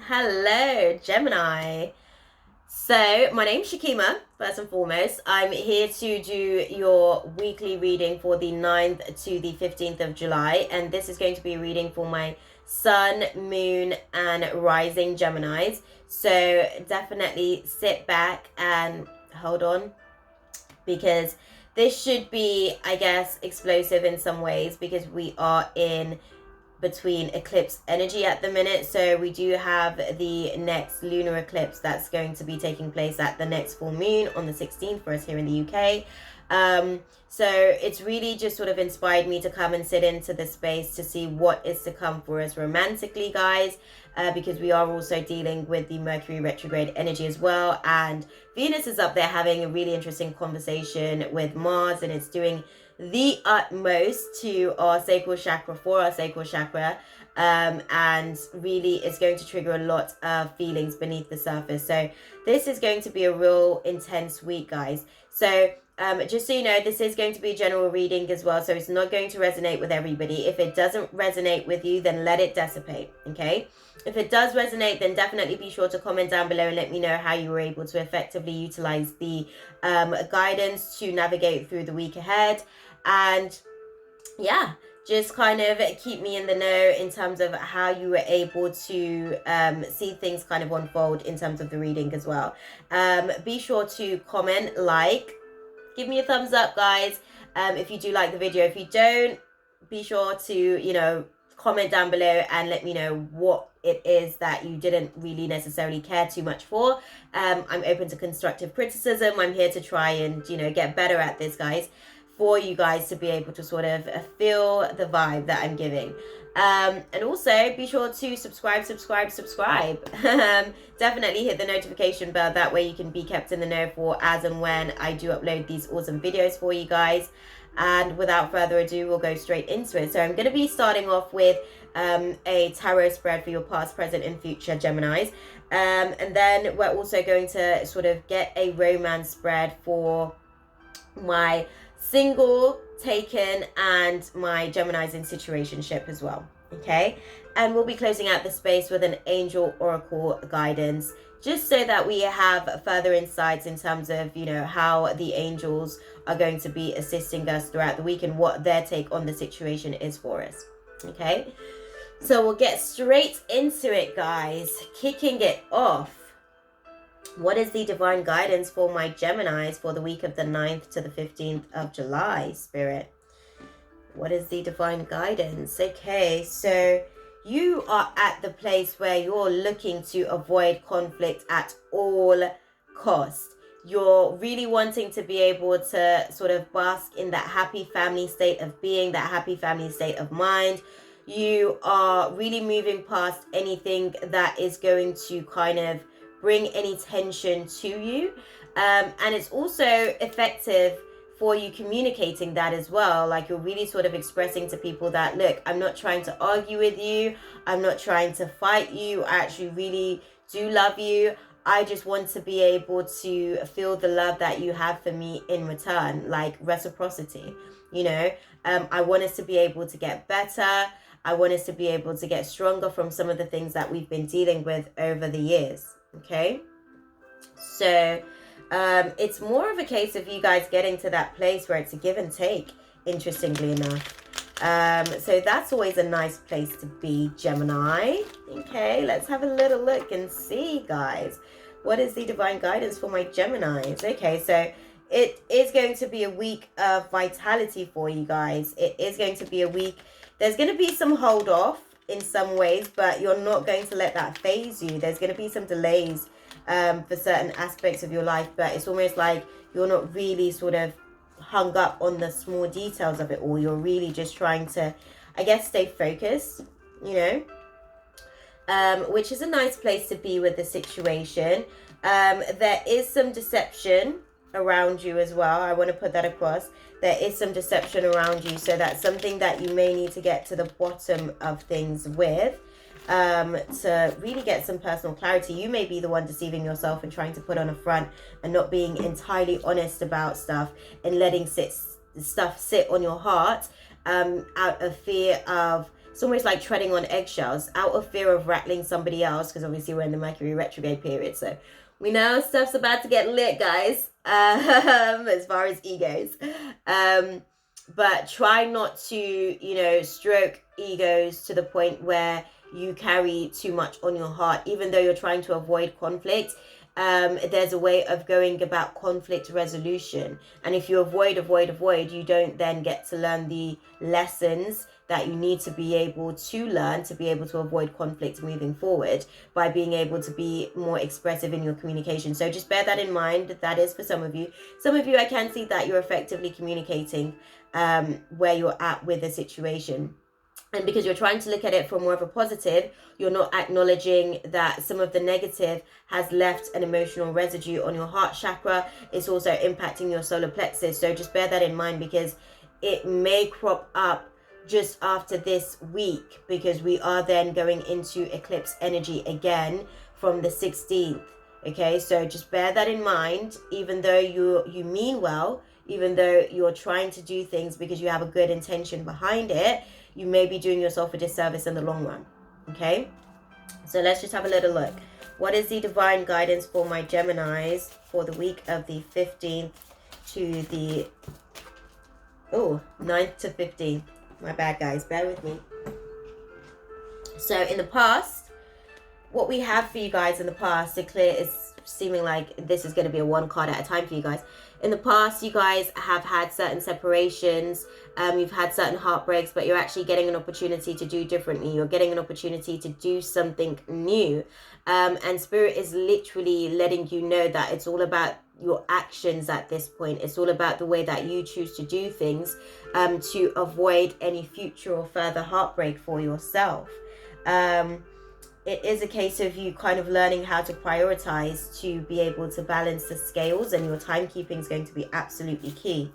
Hello, Gemini. So, my name's Shakima, first and foremost. I'm here to do your weekly reading for the 9th to the 15th of July. And this is going to be a reading for my Sun, Moon, and Rising Geminis. So, definitely sit back and hold on, because this should be, I guess, explosive in some ways, because we are in between eclipse energy at the minute. So we do have the next lunar eclipse that's going to be taking place at the next full moon on the 16th for us here in the UK. So it's really just sort of inspired me to come and sit into the space to see what is to come for us romantically, guys, because we are also dealing with the Mercury retrograde energy as well, and Venus is up there having a really interesting conversation with Mars, and it's doing the utmost to our sacral chakra, and really it's going to trigger a lot of feelings beneath the surface. So this is going to be a real intense week, guys. So just so you know, this is going to be a general reading as well, so it's not going to resonate with everybody. If it doesn't resonate with you, then let it dissipate, okay? If it does resonate, then definitely be sure to comment down below and let me know how you were able to effectively utilize the guidance to navigate through the week ahead. And yeah, just kind of keep me in the know in terms of how you were able to see things kind of unfold in terms of the reading as well. Be sure to comment, give me a thumbs up, guys, if you do like the video. If you don't, be sure to, comment down below and let me know what it is that you didn't really necessarily care too much for. I'm open to constructive criticism. I'm here to try and, get better at this, guys, for you guys to be able to sort of feel the vibe that I'm giving. And also be sure to subscribe. Definitely hit the notification bell. That way you can be kept in the know for as and when I do upload these awesome videos for you guys. And without further ado, we'll go straight into it. So I'm going to be starting off with a tarot spread for your past, present, and future Geminis. And then we're also going to sort of get a romance spread for my single, taken, and my Geminis in situationship as well, okay? And we'll be closing out the space with an angel oracle guidance, just so that we have further insights in terms of, how the angels are going to be assisting us throughout the week and what their take on the situation is for us, okay? So we'll get straight into it, guys. Kicking it off. What is the divine guidance for my Geminis for the week of the 9th to the 15th of July, Spirit? What is the divine guidance? Okay, so you are at the place where you're looking to avoid conflict at all costs. You're really wanting to be able to sort of bask in that happy family state of being, that happy family state of mind. You are really moving past anything that is going to kind of bring any tension to you, and it's also effective for you communicating that as well. Like, you're really sort of expressing to people that, look, I'm not trying to argue with you, I'm not trying to fight you, I actually really do love you. I just want to be able to feel the love that you have for me in return, like reciprocity. I want us to be able to get better. I want us to be able to get stronger from some of the things that we've been dealing with over the years. Okay, so it's more of a case of you guys getting to that place where it's a give and take, interestingly enough. So that's always a nice place to be, Gemini. Okay, let's have a little look and see, guys. What is the divine guidance for my Geminis? Okay, so it is going to be a week of vitality for you guys. It is going to be a week. There's going to be some hold off in some ways, but you're not going to let that phase you. There's going to be some delays for certain aspects of your life, but it's almost like you're not really sort of hung up on the small details of it all. You're really just trying to, I guess, stay focused, which is a nice place to be with the situation. There is some deception around you as well. I want to put that across. There is some deception around you, so that's something that you may need to get to the bottom of things with, to really get some personal clarity. You may be the one deceiving yourself and trying to put on a front and not being entirely honest about stuff and letting stuff sit on your heart, out of fear of it's almost like treading on eggshells out of fear of rattling somebody else, because obviously we're in the Mercury retrograde period, so we know stuff's about to get lit, guys, as far as egos. But try not to, you know, stroke egos to the point where you carry too much on your heart, even though you're trying to avoid conflict. There's a way of going about conflict resolution, and if you avoid, you don't then get to learn the lessons that you need to be able to learn to be able to avoid conflict moving forward, by being able to be more expressive in your communication. So just bear that in mind. That is for some of you. Some of you, I can see that you're effectively communicating where you're at with the situation. And because you're trying to look at it from more of a positive, you're not acknowledging that some of the negative has left an emotional residue on your heart chakra. It's also impacting your solar plexus. So just bear that in mind, because it may crop up just after this week, because we are then going into eclipse energy again from the 16th. Okay, so just bear that in mind. Even though you mean well, even though you're trying to do things because you have a good intention behind it, you may be doing yourself a disservice in the long run. Okay, so let's just have a little look. What is the divine guidance for my Geminis for the week of the 15th to the 9th to 15th? My bad, guys, bear with me. So in the past, what we have for you guys in the past, it's clear, is seeming like this is going to be a one card at a time for you guys. In the past, you guys have had certain separations, you've had certain heartbreaks, but you're actually getting an opportunity to do differently. You're getting an opportunity to do something new. And Spirit is literally letting you know that it's all about your actions at this point. It's all about the way that you choose to do things to avoid any future or further heartbreak for yourself. It is a case of you kind of learning how to prioritize to be able to balance the scales, and your timekeeping is going to be absolutely key.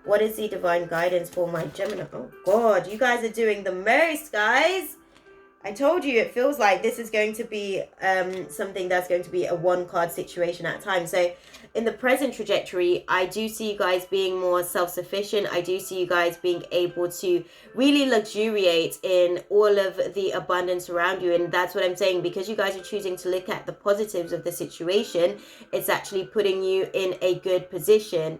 What is the divine guidance for my Gemini? Oh God, you guys are doing the most, guys. I told you, it feels like this is going to be something that's going to be a one card situation at a time. So in the present trajectory, I do see you guys being more self-sufficient. I do see you guys being able to really luxuriate in all of the abundance around you. And that's what I'm saying, because you guys are choosing to look at the positives of the situation, it's actually putting you in a good position.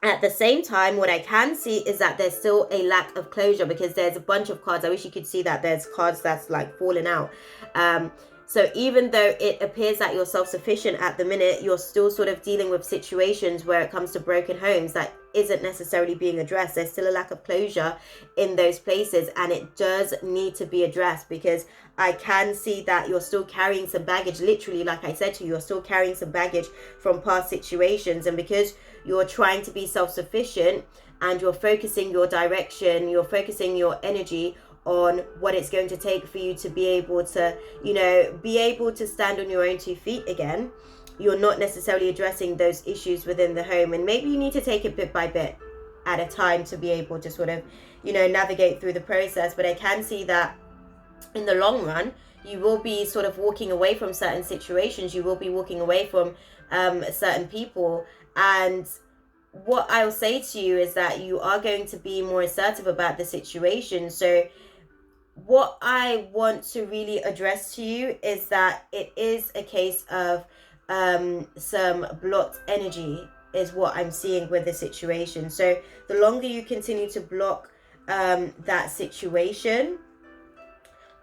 At the same time, what I can see is that there's still a lack of closure, because there's a bunch of cards. I wish you could see that there's cards that's like falling out. So even though it appears that you're self-sufficient at the minute, you're still sort of dealing with situations where it comes to broken homes that isn't necessarily being addressed. There's still a lack of closure in those places, and it does need to be addressed, because I can see that you're still carrying some baggage. Literally, like I said to you, you're still carrying some baggage from past situations. And because you're trying to be self-sufficient and you're focusing your direction, you're focusing your energy on what it's going to take for you to be able to, you know, be able to stand on your own 2 feet again, you're not necessarily addressing those issues within the home. And maybe you need to take it bit by bit at a time to be able to sort of, you know, navigate through the process. But I can see that in the long run, you will be sort of walking away from certain situations. You will be walking away from certain people. And what I'll say to you is that you are going to be more assertive about the situation. So what I want to really address to you is that it is a case of some blocked energy is what I'm seeing with the situation. So the longer you continue to block that situation,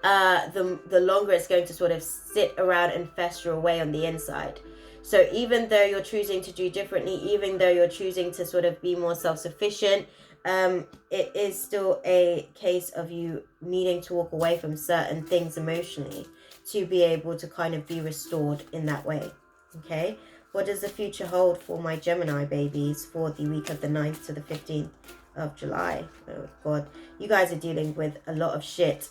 the longer it's going to sort of sit around and fester away on the inside. So even though you're choosing to do differently, even though you're choosing to sort of be more self-sufficient, it is still a case of you needing to walk away from certain things emotionally to be able to kind of be restored in that way. Okay, what does the future hold for my Gemini babies for the week of the 9th to the 15th of July? Oh God, you guys are dealing with a lot of shit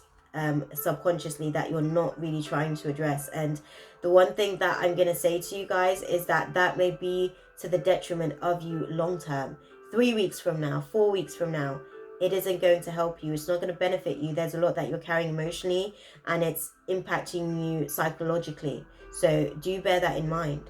subconsciously that you're not really trying to address. And the one thing that I'm going to say to you guys is that that may be to the detriment of you long term. 3 weeks from now, 4 weeks from now, it isn't going to help you. It's not going to benefit you. There's a lot that you're carrying emotionally, and it's impacting you psychologically. So do bear that in mind.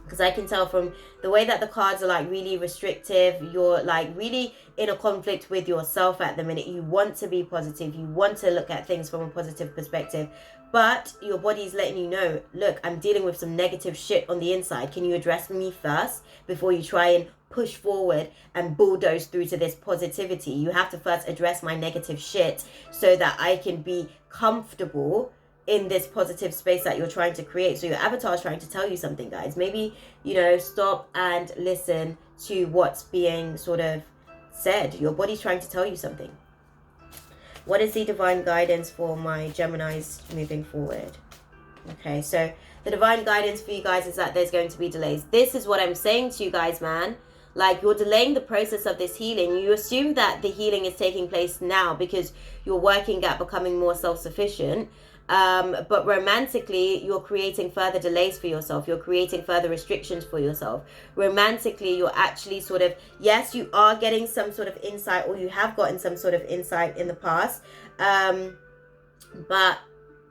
because I can tell from the way that the cards are like really restrictive, you're like really in a conflict with yourself at the minute. You want to be positive, you want to look at things from a positive perspective, but your body's letting you know, look, I'm dealing with some negative shit on the inside. Can you address me first before you try and push forward and bulldoze through to this positivity? You have to first address my negative shit so that I can be comfortable in this positive space that you're trying to create. So your avatar is trying to tell you something, guys. Maybe, you know, stop and listen to what's being sort of said. Your body's trying to tell you something. What is the divine guidance for my Geminis moving forward? Okay, so the divine guidance for you guys is that there's going to be delays. This is what I'm saying to you guys, man. Like, you're delaying the process of this healing. You assume that the healing is taking place now because you're working at becoming more self-sufficient. But romantically, you're creating further delays for yourself. You're creating further restrictions for yourself. Romantically, you're actually sort of, yes, you are getting some sort of insight, or you have gotten some sort of insight in the past. But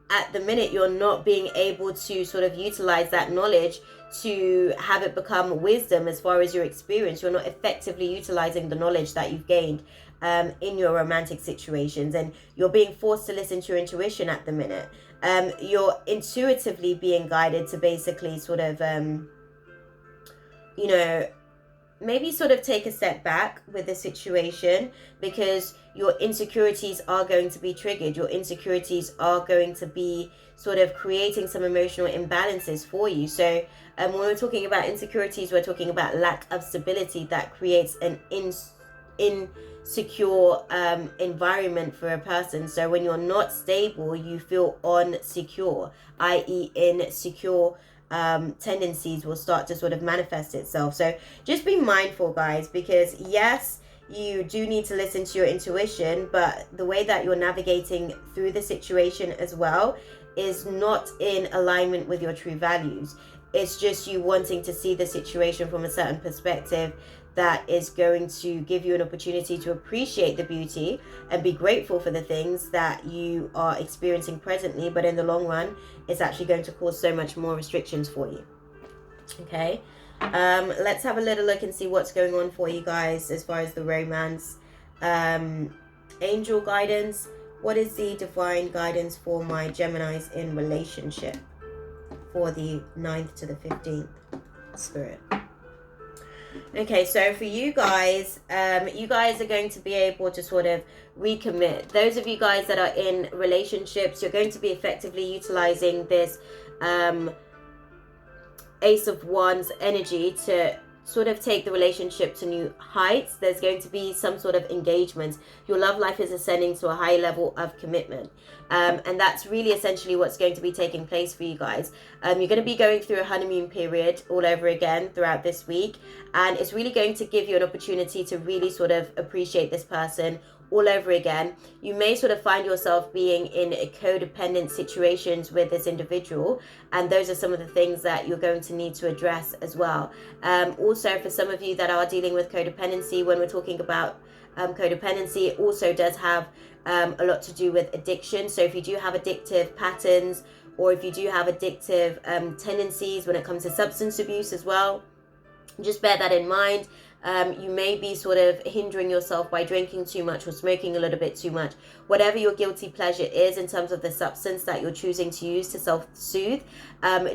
at the minute, you're not being able to sort of utilize that knowledge to have it become wisdom as far as your experience. You're not effectively utilizing the knowledge that you've gained in your romantic situations, and you're being forced to listen to your intuition at the minute. You're intuitively being guided to basically sort of, you know, maybe sort of take a step back with the situation, because your insecurities are going to be triggered. Your insecurities are going to be sort of creating some emotional imbalances for you. So when we're talking about insecurities, we're talking about lack of stability that creates an insecure environment for a person. So when you're not stable, you feel unsecure, i.e. insecure tendencies will start to sort of manifest itself. So just be mindful, guys, because yes, you do need to listen to your intuition, but the way that you're navigating through the situation as well is not in alignment with your true values. It's just you wanting to see the situation from a certain perspective that is going to give you an opportunity to appreciate the beauty and be grateful for the things that you are experiencing presently, but in the long run, it's actually going to cause so much more restrictions for you. Okay, let's have a little look and see what's going on for you guys as far as the romance. Angel guidance. What is the divine guidance for my Geminis in relationship for the 9th to the 15th? Spirit. Okay, so for you guys are going to be able to sort of recommit. Those of you guys that are in relationships, you're going to be effectively utilizing this Ace of Wands energy to sort of take the relationship to new heights. There's going to be some sort of engagement. Your love life is ascending to a high level of commitment. And that's really essentially what's going to be taking place for you guys. You're going to be going through a honeymoon period all over again throughout this week. And it's really going to give you an opportunity to really sort of appreciate this person all over again. You may sort of find yourself being in codependent situations with this individual, and those are some of the things that you're going to need to address as well. Also, for some of you that are dealing with codependency, when we're talking about codependency, it also does have a lot to do with addiction. So if you do have addictive patterns, or if you do have addictive tendencies when it comes to substance abuse as well, just bear that in mind. You may be sort of hindering yourself by drinking too much or smoking a little bit too much. Whatever your guilty pleasure is in terms of the substance that you're choosing to use to self-soothe,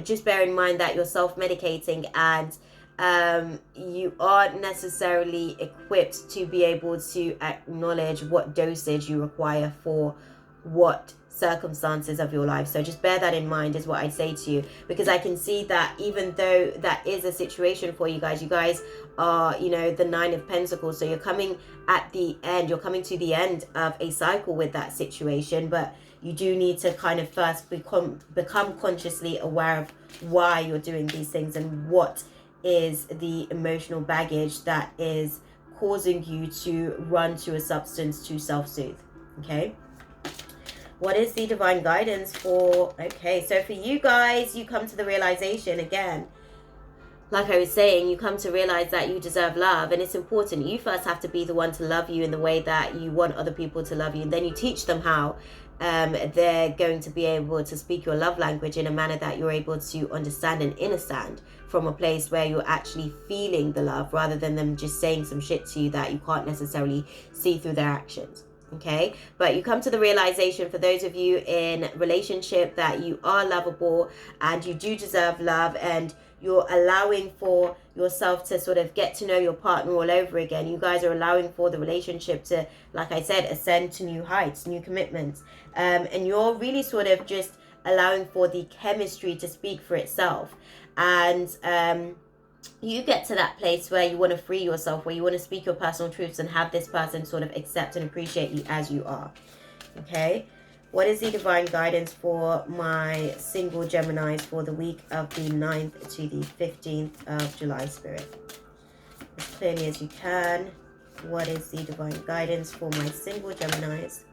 just bear in mind that you're self-medicating, and you aren't necessarily equipped to be able to acknowledge what dosage you require for what circumstances of your life. So just bear that in mind is what I'd say to you, because I can see that even though that is a situation for you guys are, you know, the 9 of Pentacles, so you're coming at the end, you're coming to the end of a cycle with that situation, but you do need to kind of first become consciously aware of why you're doing these things and what is the emotional baggage that is causing you to run to a substance to self-soothe. Okay, what is the divine guidance for, okay, so for you guys, you come to the realization again, like I was saying, you come to realize that you deserve love, and it's important. You first have to be the one to love you in the way that you want other people to love you, and then you teach them how. they're going to be able to speak your love language in a manner that you're able to understand and understand, from a place where you're actually feeling the love rather than them just saying some shit to you that you can't necessarily see through their actions. Okay, but you come to the realization, for those of you in relationship, that you are lovable and you do deserve love, and you're allowing for yourself to sort of get to know your partner all over again. You guys are allowing for the relationship to, like I said, ascend to new heights, new commitments, and you're really sort of just allowing for the chemistry to speak for itself. And you get to that place where you want to free yourself, where you want to speak your personal truths and have this person sort of accept and appreciate you as you are. Okay, what is the divine guidance for my single Geminis for the week of the 9th to the 15th of July, Spirit? As clearly as you can, what is the divine guidance for my single Geminis?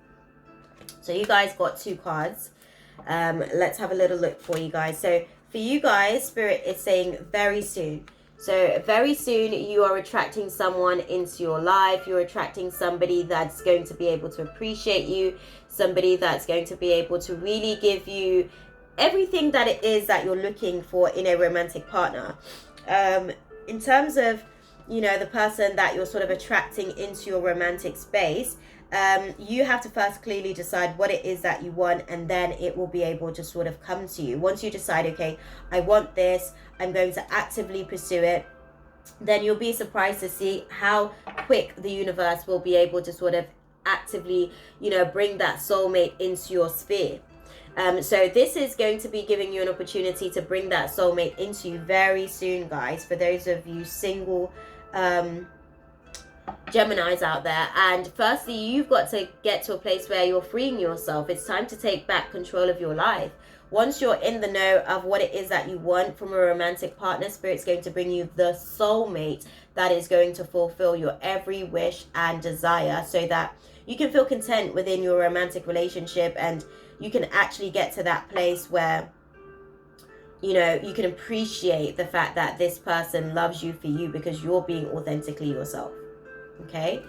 So you guys got 2 cards. Let's have a little look for you guys. So for you guys, Spirit is saying very soon. So very soon you are attracting someone into your life. You're attracting somebody that's going to be able to appreciate you, somebody that's going to be able to really give you everything that it is that you're looking for in a romantic partner. In terms of, you know, the person that you're sort of attracting into your romantic space, you have to first clearly decide what it is that you want, and then it will be able to sort of come to you. Once you decide, okay, I want this, I'm going to actively pursue it, then you'll be surprised to see how quick the universe will be able to sort of actively, you know, bring that soulmate into your sphere. So this is going to be giving you an opportunity to bring that soulmate into you very soon, guys, for those of you single Geminis out there. And firstly, you've got to get to a place where you're freeing yourself. It's time to take back control of your life. Once you're in the know of what it is that you want from a romantic partner, Spirit's going to bring you the soulmate that is going to fulfill your every wish and desire, so that you can feel content within your romantic relationship, and you can actually get to that place where, you know, you can appreciate the fact that this person loves you for you because you're being authentically yourself. Okay,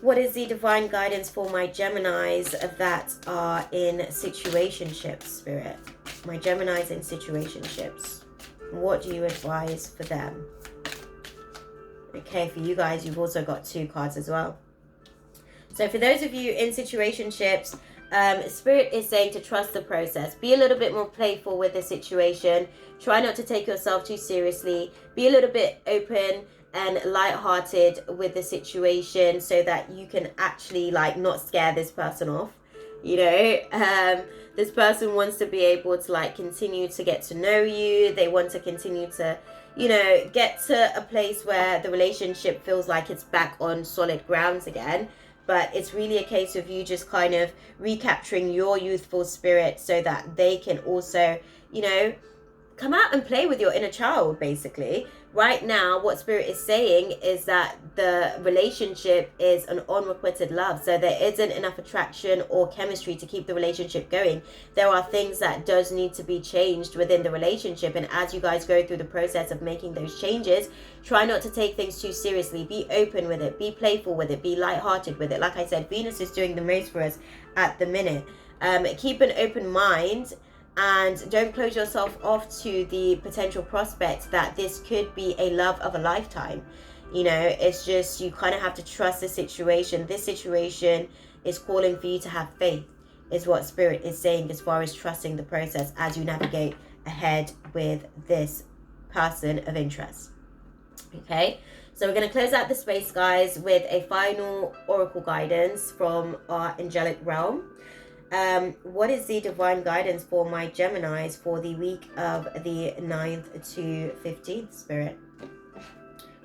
what is the divine guidance for my Geminis that are in situationships, Spirit? My Geminis in situationships, what do you advise for them? Okay, for you guys, you've also got 2 cards as well. So for those of you in situationships, Spirit is saying to trust the process. Be a little bit more playful with the situation. Try not to take yourself too seriously. Be a little bit open and lighthearted with the situation, so that you can actually like not scare this person off. You know, this person wants to be able to like continue to get to know you. They want to continue to, you know, get to a place where the relationship feels like it's back on solid grounds again. But it's really a case of you just kind of recapturing your youthful spirit, so that they can also, you know, come out and play with your inner child, basically. Right now, what Spirit is saying is that the relationship is an unrequited love. So there isn't enough attraction or chemistry to keep the relationship going. There are things that does need to be changed within the relationship. And as you guys go through the process of making those changes, try not to take things too seriously. Be open with it. Be playful with it. Be lighthearted with it. Like I said, Venus is doing the most for us at the minute. Keep an open mind, and don't close yourself off to the potential prospect that this could be a love of a lifetime. You know, it's just, you kind of have to trust the situation. This situation is calling for you to have faith, is what Spirit is saying, as far as trusting the process as you navigate ahead with this person of interest. Okay, so we're going to close out the space, guys, with a final oracle guidance from our angelic realm. What is the divine guidance for my Geminis for the week of the 9th to 15th, Spirit?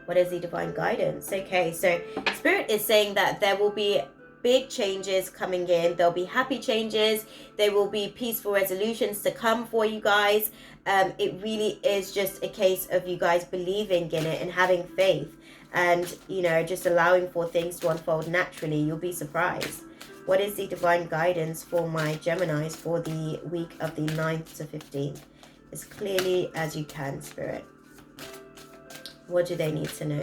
What is the divine guidance? Okay, so Spirit is saying that there will be big changes coming in. There'll be happy changes. There will be peaceful resolutions to come for you guys. It really is just a case of you guys believing in it and having faith, and, you know, just allowing for things to unfold naturally. You'll be surprised. What is the divine guidance for my Geminis for the week of the 9th to 15th? As clearly as you can, Spirit. What do they need to know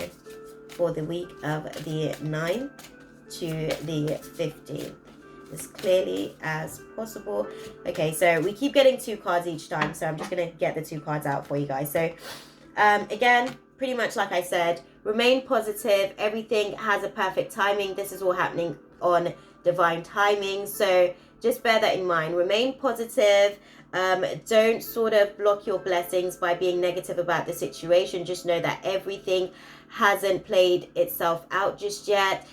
for the week of the 9th to the 15th? as clearly as possible. Okay, so we keep getting 2 cards each time, so I'm just going to get the 2 cards out for you guys. So again, pretty much like I said, remain positive. Everything has a perfect timing. This is all happening on divine timing, so just bear that in mind. Remain positive. Don't sort of block your blessings by being negative about the situation. Just know that everything hasn't played itself out just yet,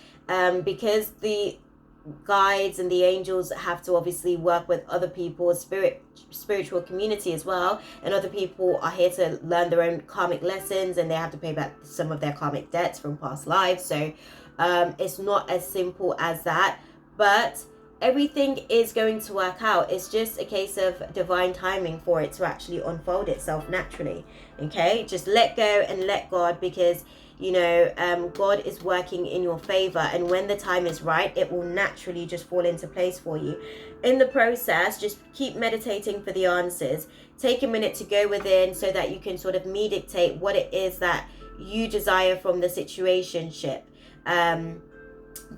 because the guides and the angels have to obviously work with other people's spiritual community as well, and other people are here to learn their own karmic lessons, and they have to pay back some of their karmic debts from past lives. So it's not as simple as that, but everything is going to work out. It's just a case of divine timing for it to actually unfold itself naturally. Okay, just let go and let God, because God is working in your favor, and when the time is right, it will naturally just fall into place for you. In the process, just keep meditating for the answers. Take a minute to go within so that you can sort of meditate what it is that you desire from the situationship.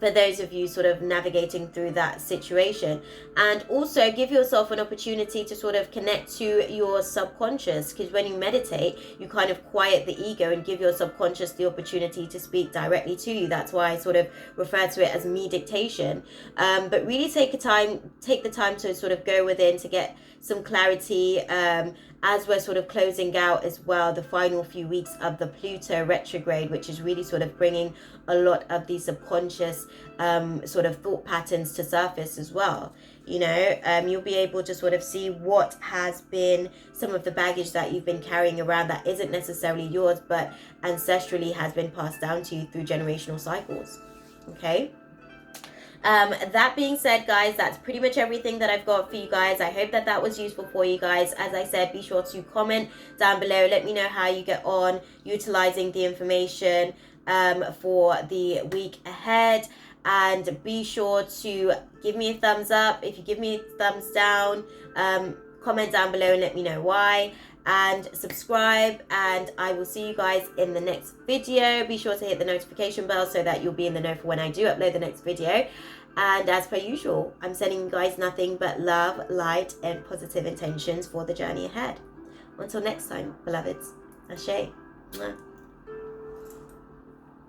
For those of you sort of navigating through that situation, and also give yourself an opportunity to sort of connect to your subconscious, because when you meditate, you kind of quiet the ego and give your subconscious the opportunity to speak directly to you. That's why I sort of refer to it as meditation. But really take the time to sort of go within to get some clarity, as we're sort of closing out as well the final few weeks of the Pluto retrograde, which is really sort of bringing a lot of these subconscious sort of thought patterns to surface as well. You'll be able to sort of see what has been some of the baggage that you've been carrying around that isn't necessarily yours, but ancestrally has been passed down to you through generational cycles. Okay. That being said, guys, that's pretty much everything that I've got for you guys. I hope that was useful for you guys. As I said, be sure to comment down below. Let me know how you get on utilizing the information for the week ahead. And be sure to give me a thumbs up. If you give me a thumbs down, comment down below and let me know why. And subscribe, and I will see you guys in the next video. Be sure to hit the notification bell so that you'll be in the know for when I do upload the next video. And as per usual, I'm sending you guys nothing but love, light, and positive intentions for the journey ahead. Until next time, beloveds. Ashe. Mwah.